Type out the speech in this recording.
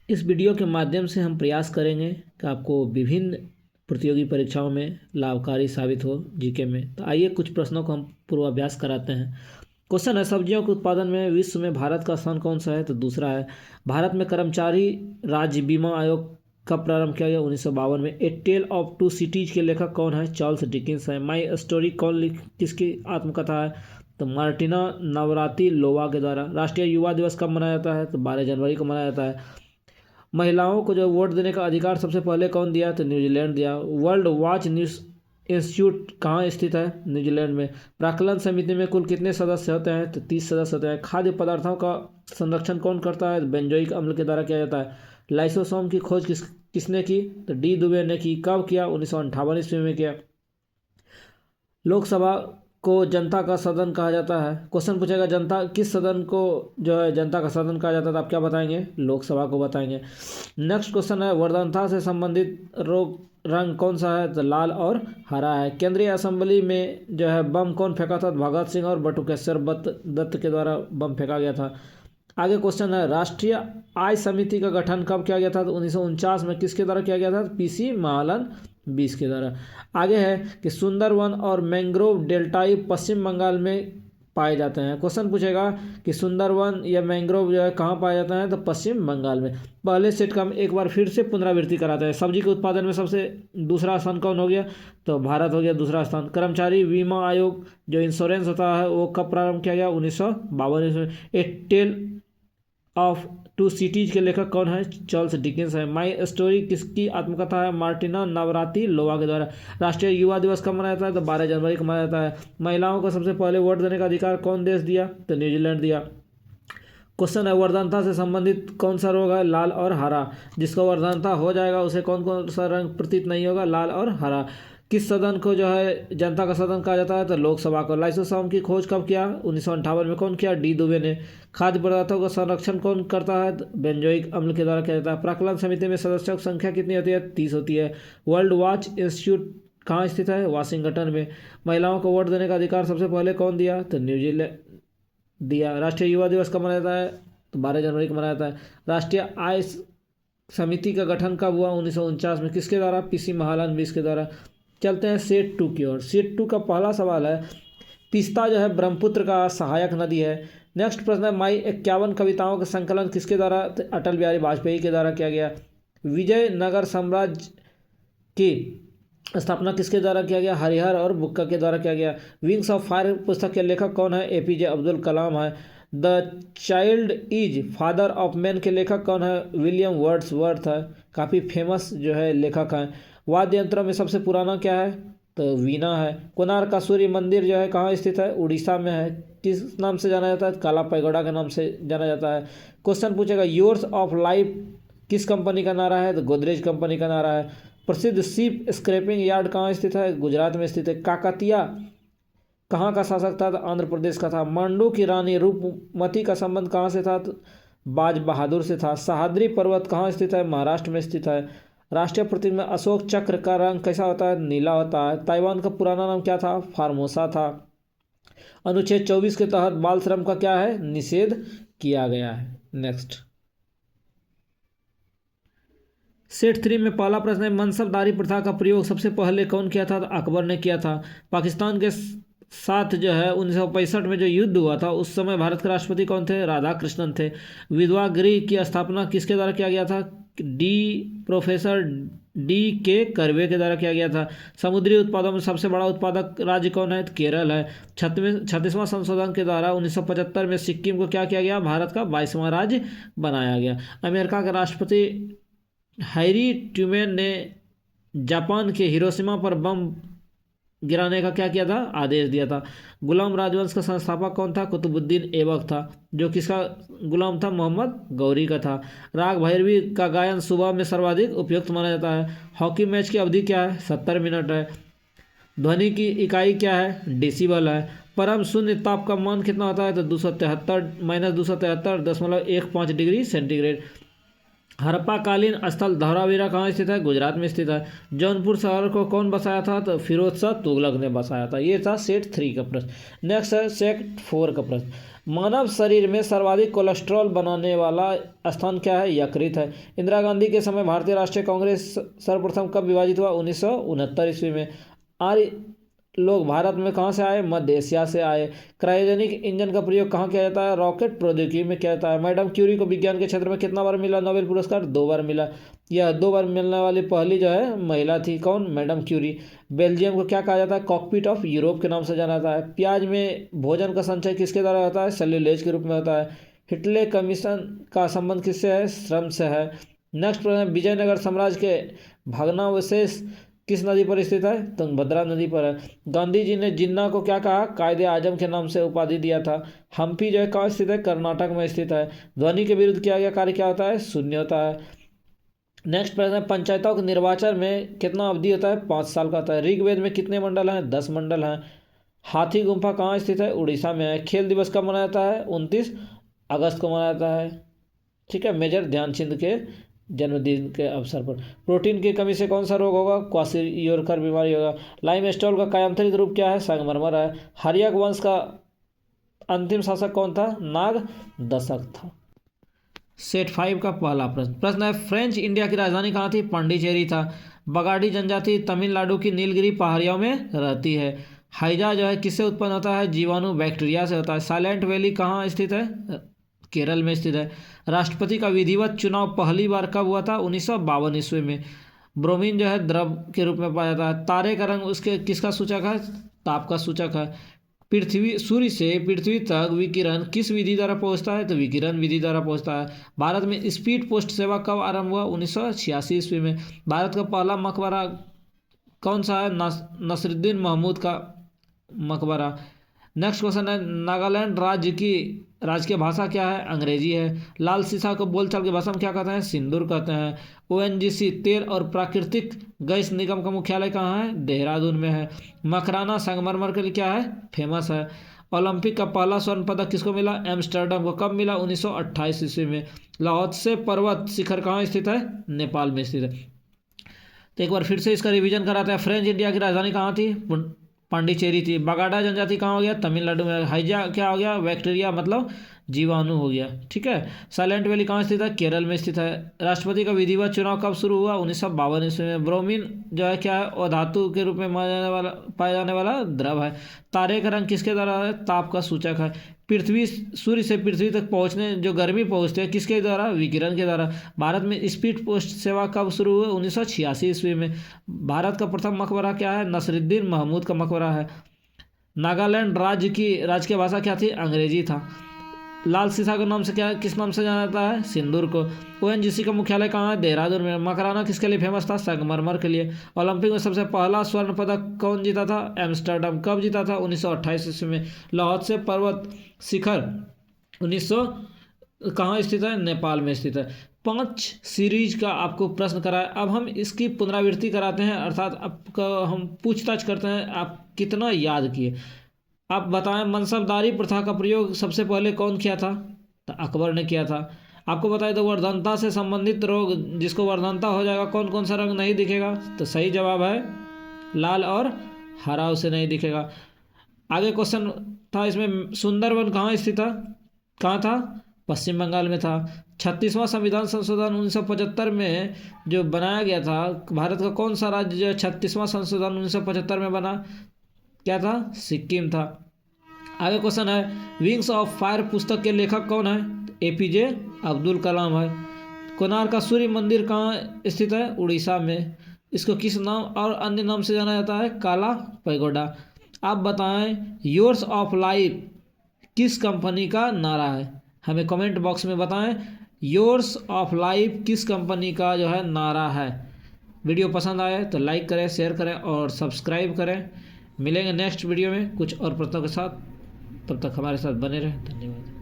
इस वीडियो के माध्यम से हम प्रयास करेंगे कि आपको विभिन्न प्रतियोगी परीक्षाओं में लाभकारी साबित हो जीके में। तो आइए कुछ प्रश्नों को हम पूर्वाभ्यास कराते हैं। क्वेश्चन है, सब्जियों के उत्पादन में विश्व में भारत का स्थान कौन सा है? तो दूसरा है। भारत में कर्मचारी राज्य बीमा आयोग कब प्रारंभ किया गया? 1952 में। ए टेल ऑफ टू सिटीज के लेखक कौन है? चार्ल्स डिकिंस है। माई स्टोरी किसकी आत्मकथा है? तो मार्टिना नवराती लोवा के द्वारा। राष्ट्रीय युवा दिवस कब मनाया जाता है? तो 12 जनवरी को मनाया जाता है। महिलाओं को जो वोट देने का अधिकार सबसे पहले कौन दिया? तो न्यूजीलैंड दिया। वर्ल्ड वॉच न्यूज इंस्टीट्यूट कहाँ स्थित है? न्यूजीलैंड में। प्राक्कलन समिति में कुल कितने सदस्य होते हैं? तो 30 सदस्य होते हैं। खाद्य पदार्थों का संरक्षण कौन करता है? बेंजोइक अम्ल के द्वारा किया जाता है। लाइसोसोम की खोज किसने की? तो डी दुबे ने की। कब किया? 1958 ईस्वी में किया। लोकसभा को जनता का सदन कहा जाता है। क्वेश्चन पूछेगा, जनता किस सदन को जो है जनता का सदन कहा जाता है? तो आप क्या बताएंगे? लोकसभा को बताएंगे। नेक्स्ट क्वेश्चन है, वर्धनता से संबंधित रोग रंग कौन सा है? तो लाल और हरा है। केंद्रीय असेंबली में जो है बम कौन फेंका था? भगत सिंह और बटुकेश्वर दत्त के द्वारा बम फेंका गया था। आगे क्वेश्चन है, राष्ट्रीय आय समिति का गठन कब किया गया था? तो 1949 में। किसके द्वारा किया गया था? पीसी महालन 20 के द्वारा। आगे है कि सुंदरवन और मैंग्रोव डेल्टाई पश्चिम बंगाल में पाए जाते हैं। क्वेश्चन पूछेगा कि सुंदरवन या मैंग्रोव जो है कहाँ पाया जाता है? तो पश्चिम बंगाल में। पहले सेट का हम एक बार फिर से पुनरावृत्ति कराते हैं। सब्जी के उत्पादन में सबसे दूसरा स्थान कौन हो गया? तो भारत हो गया दूसरा स्थान। कर्मचारी बीमा आयोग जो इंश्योरेंस होता है वो कब प्रारंभ किया गया? 1952 में। ए टेल ऑफ टू सिटीज के लेखक कौन है? चार्ल्स डिकिंस है। माई स्टोरी किसकी आत्मकथा है? मार्टिना नवराती लोवा के द्वारा। राष्ट्रीय युवा दिवस कब मनाया जाता है? तो 12 जनवरी को मनाया जाता है। महिलाओं को सबसे पहले वोट देने का अधिकार कौन देश दिया? तो न्यूजीलैंड दिया। क्वेश्चन है, वर्धनता से संबंधित कौन सा रोग है? लाल और हरा। जिसको वर्धनता हो जाएगा उसे कौन कौन सा रंग प्रतीत नहीं होगा? लाल और हरा। किस सदन को जो है जनता का सदन कहा जाता है? तो लोकसभा को। लाइसोसोम की खोज कब किया? 1958 में। कौन किया? डी दुबे ने। खाद्य पदार्थों का संरक्षण कौन करता है? बेंजोइक अम्ल के द्वारा किया जाता है। प्राक्कलन समिति में सदस्यों की संख्या कितनी होती है? 30 होती है। वर्ल्ड वॉच इंस्टीट्यूट कहाँ स्थित है? वाशिंगटन में। महिलाओं को वोट देने का अधिकार सबसे पहले कौन दिया? तो न्यूजीलैंड दिया। राष्ट्रीय युवा दिवस कब मनाया जाता है? तो 12 जनवरी को मनाया जाता है। राष्ट्रीय आय समिति का गठन कब हुआ? 1949 में। किसके द्वारा? पीसी महालन 20 के द्वारा। चलते हैं सेट 2 की ओर। सेट 2 का पहला सवाल है, तीस्ता जो है ब्रह्मपुत्र का सहायक नदी है। नेक्स्ट प्रश्न है, माई 51 कविताओं का संकलन किसके द्वारा? तो अटल बिहारी वाजपेयी के द्वारा किया गया। विजयनगर साम्राज्य की स्थापना किसके द्वारा किया गया? हरिहर और बुक्का के द्वारा किया गया। विंग्स ऑफ फायर पुस्तक के लेखक कौन है? एपीजे अब्दुल कलाम है। The child is father of man के लेखक कौन है? विलियम वर्ड्सवर्थ है। काफ़ी फेमस जो है लेखक हैं। वाद्य यंत्रों में सबसे पुराना क्या है? तो वीणा है। कोणार्क का सूर्य मंदिर जो है कहाँ स्थित है? उड़ीसा में है। किस नाम से जाना जाता है? काला पैगोडा के नाम से जाना जाता है। क्वेश्चन पूछेगा, योर्स ऑफ लाइफ किस कंपनी का नारा है? तो गोदरेज कंपनी का नारा है। प्रसिद्ध शिप स्क्रैपिंग यार्ड कहाँ स्थित है? गुजरात में स्थित है। काकतिया कहाँ का शासक था? तो आंध्र प्रदेश का था। मांडू की रानी रूपमती का संबंध कहाँ से था? तो बाज बहादुर से था। सह्याद्री पर्वत कहाँ स्थित है? महाराष्ट्र में स्थित है। राष्ट्रीय प्रतीक में अशोक चक्र का रंग कैसा होता है? नीला होता है। ताइवान का पुराना नाम क्या था? फार्मोसा था। अनुच्छेद 24 के तहत बाल श्रम का क्या है? निषेध किया गया है। नेक्स्ट सेट 3 में पहला प्रश्न है, मनसबदारी प्रथा का प्रयोग सबसे पहले कौन किया था? तो अकबर ने किया था। पाकिस्तान के साथ जो है 1965 में जो युद्ध हुआ था उस समय भारत के राष्ट्रपति कौन थे? राधा कृष्णन थे। विधवा गृह की स्थापना किसके द्वारा किया गया था? प्रोफेसर डी के कर्वे के द्वारा किया गया था। समुद्री उत्पादों में सबसे बड़ा उत्पादक राज्य कौन है? तो केरल है। 36वां संशोधन के द्वारा 1975 में सिक्किम को क्या किया गया? भारत का 22वां राज्य बनाया गया। अमेरिका के राष्ट्रपति हैरी ट्रूमैन ने जापान के हिरोशिमा पर बम गिराने का क्या किया था? आदेश दिया था। गुलाम राजवंश का संस्थापक कौन था? कुतुबुद्दीन ऐबक था। जो किसका गुलाम था? मोहम्मद गौरी का था। राग भैरवी का गायन सुबह में सर्वाधिक उपयुक्त माना जाता है। हॉकी मैच की अवधि क्या है? 70 मिनट है। ध्वनि की इकाई क्या है? डेसिबल है। परम शून्य ताप का मान कितना होता है? तो 273 -273.15 डिग्री सेंटीग्रेड। हड़प्पाकालीन स्थल धौलावीरा कहाँ स्थित है? गुजरात में स्थित है। जौनपुर शहर को कौन बसाया था? तो फिरोज शाह तुगलक ने बसाया था। ये था सेट 3 का प्रश्न। नेक्स्ट है सेट 4 का प्रश्न। मानव शरीर में सर्वाधिक कोलेस्ट्रॉल बनाने वाला स्थान क्या है? यकृत है। इंदिरा गांधी के समय भारतीय राष्ट्रीय कांग्रेस सर्वप्रथम कब विभाजित हुआ? 1969 ईस्वी में। आर्य लोग भारत में कहाँ से आए? मध्य एशिया से आए। क्रायोजेनिक इंजन का प्रयोग कहाँ किया जाता है? रॉकेट प्रौद्योगिकी में किया जाता है। मैडम क्यूरी को विज्ञान के क्षेत्र में कितना बार मिला नोबेल पुरस्कार? 2 बार मिला। यह 2 बार मिलने वाली पहली जो है महिला थी। कौन? Madam Curie. बेल्जियम को क्या कहा जाता है? कॉकपिट ऑफ यूरोप के नाम से जाना जाता है। प्याज में भोजन का संचय किसके द्वारा होता है? सेल्यूलोज के रूप में होता है। हिटले कमीशन का संबंध किससे है? श्रम से है। नेक्स्ट प्रश्न, विजयनगर साम्राज्य के भग्नावशेष किस नदी पर स्थित है? तुंगभद्रा नदी पर है। गांधी जी ने जिन्ना को क्या कहा? कायदे आजम के नाम से उपाधि दिया था। हम्पी जो है कहाँ स्थित है? कर्नाटक में स्थित है। ध्वनि के विरुद्ध किया गया कार्य क्या होता है? शून्य होता है। नेक्स्ट प्रश्न है, पंचायतों के निर्वाचन में कितना अवधि होता है? 5 साल का होता है। ऋग्वेद में कितने मंडल हैं? 10 मंडल हैं। हाथी गुम्फा कहाँ स्थित है? उड़ीसा में है। खेल दिवस कब मनाया जाता है? 29 अगस्त को मनाया जाता है। ठीक है, मेजर ध्यानचंद के जन्मदिन के अवसर पर। प्रोटीन की कमी से कौन सा रोग होगा? क्वाशियोरकर बीमारी होगा। लाइम स्टोन का कायांतरित रूप क्या है? संगमरमर है। हर्यक वंश का अंतिम शासक कौन था? नाग दशक था। सेट 5 का पहला प्रश्न है, फ्रेंच इंडिया की राजधानी कहाँ थी? पांडिचेरी था। बगाड़ी जनजाति तमिलनाडु की नीलगिरी पहाड़ियों में रहती है। हैजा जो है किससे उत्पन्न होता है? जीवाणु बैक्टीरिया से होता है। साइलेंट वैली कहाँ स्थित है? केरल में स्थित है। राष्ट्रपति का विधिवत चुनाव पहली बार कब हुआ था? 1952 ईस्वी में। ब्रोमीन जो है द्रव के रूप में पाया जाता है। तारे का रंग उसके किसका सूचक है? ताप का सूचक है। पृथ्वी सूर्य से पृथ्वी तक विकिरण किस विधि द्वारा पहुंचता है? तो विकिरण विधि द्वारा पहुंचता है। भारत में स्पीड पोस्ट सेवा कब आरंभ हुआ? 1986 ईस्वी में। भारत का पहला मकबरा कौन सा है? नसरुद्दीन महमूद का मकबरा। नेक्स्ट क्वेश्चन है, नागालैंड राज्य की राजकीय भाषा क्या है? अंग्रेजी है। लाल सीसा को बोलचाल की भाषा में क्या कहते हैं? सिंदूर कहते हैं। ओएनजीसी तेल और प्राकृतिक गैस निगम का मुख्यालय कहाँ है? देहरादून में है। मकराना संगमरमर के लिए क्या है? फेमस है। ओलंपिक का पहला स्वर्ण पदक किसको मिला? एम्स्टर्डम को। कब मिला? 1928 ईस्वी में। लाओत्से पर्वत शिखर कहाँ स्थित है? नेपाल में स्थित है। तो एक बार फिर से इसका रिवीजन कराते हैं। फ्रेंच इंडिया की राजधानी कहाँ थी? पांडिचेरी थी। बगाड़ा जनजाति कहाँ हो गया? तमिलनाडु में। हैजा क्या हो गया? बैक्टीरिया मतलब जीवाणु हो गया। ठीक है। साइलेंट वैली कहाँ स्थित है? केरल में स्थित है। राष्ट्रपति का विधिवत चुनाव कब शुरू हुआ? 1952 ईस्वी में। ब्रोमीन जो है क्या है? अधातु के रूप में पाया जाने वाला द्रव है। तारे का रंग किसके द्वारा है? ताप का सूचक है। पृथ्वी सूर्य से पृथ्वी तक पहुंचने जो गर्मी पहुंचते हैं किसके द्वारा? विकिरण के द्वारा। भारत में स्पीड पोस्ट सेवा कब शुरू हुई? 1986 ईस्वी में। भारत का प्रथम मकबरा क्या है? नसरुद्दीन महमूद का मकबरा है। नागालैंड राज्य की राजकीय भाषा क्या थी? अंग्रेजी था। लाल सीसा के नाम से क्या किस नाम से जाना जाता है? सिंदूर को। ओएनजीसी का मुख्यालय कहाँ है? देहरादून में। मकराना किसके लिए फेमस था? संगमरमर के लिए। ओलंपिक में सबसे पहला स्वर्ण पदक कौन जीता था? एम्स्टर्डम। कब जीता था? 1928 ईस्वी में। लाओत्से पर्वत शिखर 1900 कहाँ स्थित है? नेपाल में स्थित है। 5 सीरीज का आपको प्रश्न करा है। अब हम इसकी पुनरावृत्ति कराते हैं, अर्थात आपका हम पूछताछ करते हैं आप कितना याद किए। आप बताएं, मनसबदारी प्रथा का प्रयोग सबसे पहले कौन किया था? तो अकबर ने किया था। आपको बताएं तो वर्धनता से संबंधित रोग जिसको वर्धनता हो जाएगा कौन कौन सा रंग नहीं दिखेगा? तो सही जवाब है लाल और हरा, उसे नहीं दिखेगा। आगे क्वेश्चन था इसमें, सुंदरवन कहाँ स्थित था? कहाँ था? पश्चिम बंगाल में था। 36वां संविधान संशोधन 1975 में जो बनाया गया था, भारत का कौन सा राज्य जो 36वां संशोधन 1975 में बना? क्या था? सिक्किम था। आगे क्वेश्चन है, विंग्स ऑफ फायर पुस्तक के लेखक कौन है? एपीजे अब्दुल कलाम है। कोणार्क का सूर्य मंदिर कहाँ स्थित है? उड़ीसा में। इसको किस नाम और अन्य नाम से जाना जाता है? काला पैगोडा। आप बताएं, योर्स ऑफ लाइफ किस कंपनी का नारा है? हमें कमेंट बॉक्स में बताएं, योर्स ऑफ लाइफ किस कंपनी का जो है नारा है। वीडियो पसंद आए तो लाइक करें, शेयर करें और सब्सक्राइब करें। मिलेंगे नेक्स्ट वीडियो में कुछ और प्रश्नों के साथ। तब तक हमारे साथ बने रहें। धन्यवाद।